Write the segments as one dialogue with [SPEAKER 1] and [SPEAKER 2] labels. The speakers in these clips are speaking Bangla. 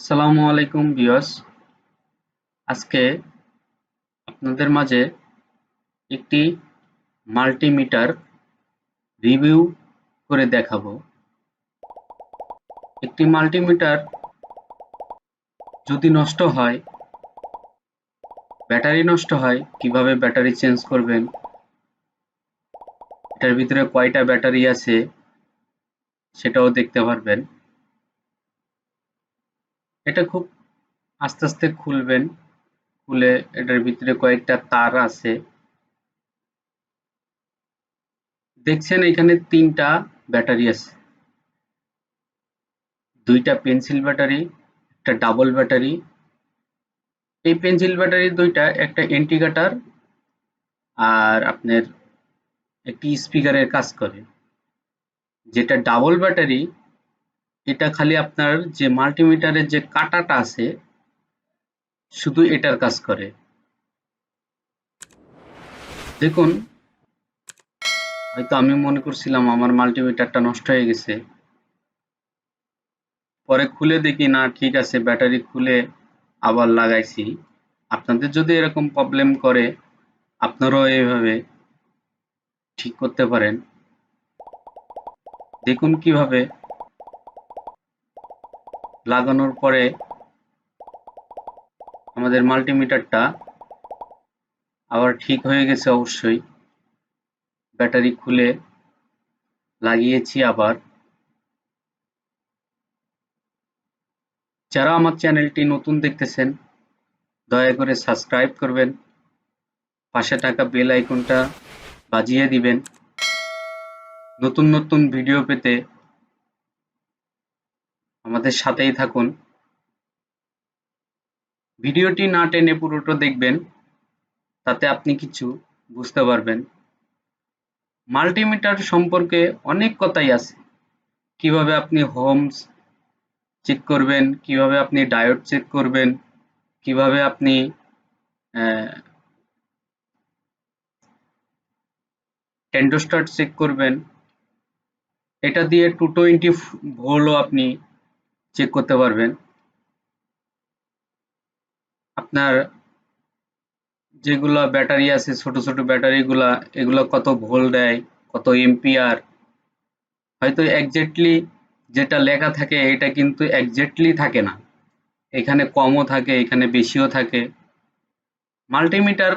[SPEAKER 1] আসসালামু আলাইকুম ভিউয়ার্স। আজকে আপনাদের মাঝে একটি মাল্টিমিটার রিভিউ করে দেখাবো। একটি মাল্টিমিটার যদি নষ্ট হয়, ব্যাটারি নষ্ট হয়, কিভাবে ব্যাটারি চেঞ্জ করবেন, এটার ভিতরে কয়টা ব্যাটারি আছে সেটাও দেখতে পারবেন। এটা খুব আস্তে আস্তে খুলবেন, খুলে এটার ভিতরে কয়েকটা তার আছে। দেখছেন এখানে 3টা ব্যাটারি আছে, 2টা পেন্সিল ব্যাটারি, একটা ডাবল ব্যাটারি। এই পেন্সিল ব্যাটারি 2টা, একটা ইন্ডিকেটর আর আপনার একটি স্পিকারের কাজ করে। যেটা ডাবল ব্যাটারি, এটা খালি আপনার যে মাল্টিমিটারের যে কাঁটাটা আছে শুধু এটার কাজ করে। দেখুন, হয়তো আমি মনে করছিলাম আমার মাল্টিমিটারটা নষ্ট হয়ে গেছে, পরে খুলে দেখি না ঠিক আছে, ব্যাটারি খুলে আবার লাগাইছি। আপনাদের যদি এরকম প্রবলেম করে আপনারাও এইভাবে ঠিক করতে পারেন। দেখুন কিভাবে লাগানোর পরে আমাদের মাল্টিমিটারটা আবার ঠিক হয়ে গেছে। অবশ্যই ব্যাটারি খুলে লাগিয়েছি আবার। যারা আমার চ্যানেলটি নতুন দেখতেছেন দয়া করে সাবস্ক্রাইব করবেন, পাশে থাকা বেল আইকনটা বাজিয়ে দিবেন। নতুন নতুন ভিডিও পেতে আমাদের সাথেই থাকুন। ভিডিওটি না টেনে পুরোটা দেখবেন, তাতে আপনি কিছু বুঝতে পারবেন। মাল্টিমিটার সম্পর্কে অনেক কথাই আছে। কিভাবে আপনি হোমস চেক করবেন, কিভাবে আপনি ডায়োড চেক করবেন, কিভাবে আপনি টেন্ডোস্টার চেক করবেন। এটা দিয়ে 220 ভোল্টও আপনি চেক করতে পারবেন। আপনার যেগুলা ব্যাটারি আছে, ছোট ছোট ব্যাটারিগুলা, এগুলা কত ভোল্ট দেয়, কত এম্পিয়ার, হয়তো এক্স্যাক্টলি যেটা লেখা থাকে এটা কিন্তু এক্স্যাক্টলি থাকে না। এখানে কমও থাকে, এখানে বেশিও থাকে। মাল্টিমিটার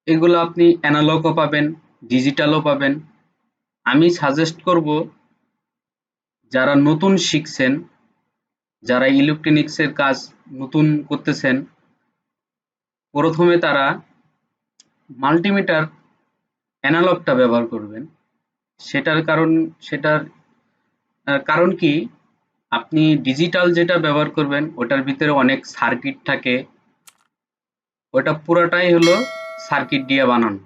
[SPEAKER 1] এগুলো আপনি অ্যানালগও পাবেন, ডিজিটালও পাবেন। আমি সাজেস্ট করব যারা নতুন শিখছেন, যারা ইলেকট্রনিক্সের কাজ নতুন করতেছেন, প্রথমে তারা মাল্টিমিটার অ্যানালগটা ব্যবহার করবেন। সেটার কারণ কি, আপনি ডিজিটাল যেটা ব্যবহার করবেন ওটার ভিতরে অনেক সার্কিট থাকে, ওটা পুরাটাই হলো সার্কিট দিয়ে বানানো।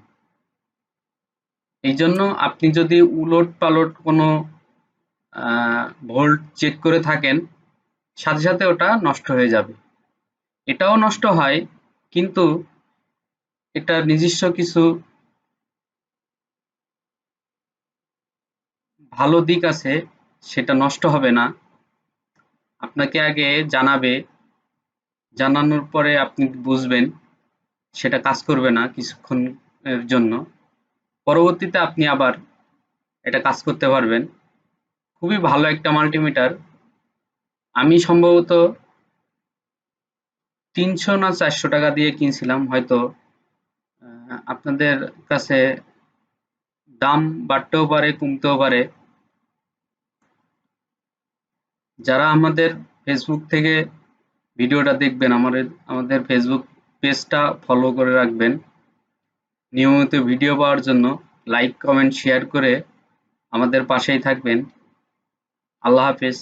[SPEAKER 1] এই জন্য আপনি যদি উলট পালট কোনো ভোল্ট চেক করে থাকেন, সাথে সাথে ওটা নষ্ট হয়ে যাবে। এটাও নষ্ট হয়, কিন্তু এটার নিজস্ব কিছু ভালো দিক আছে, সেটা নষ্ট হবে না। আপনাকে আগে জানাবে, জানানোর পরে আপনি বুঝবেন সেটা কাজ করবে না কিছুক্ষণের জন্য, পরবর্তীতে আপনি আবার এটা কাজ করতে পারবেন। খুবই ভালো একটা মাল্টিমিটার। আমি সম্ভবত 300 না 400 টাকা দিয়ে কিনছিলাম। হয়তো আপনাদের কাছে দাম বাড়তেও পারে, কমতেও পারে। যারা আমাদের ফেসবুক থেকে ভিডিওটা দেখবেন, আমাদের ফেসবুক পেজটা ফলো করে রাখবেন নিয়মিত ভিডিও পাওয়ার জন্য। লাইক, কমেন্ট, শেয়ার করে আমাদের পাশেই থাকবেন। আল্লাহ হাফেজ।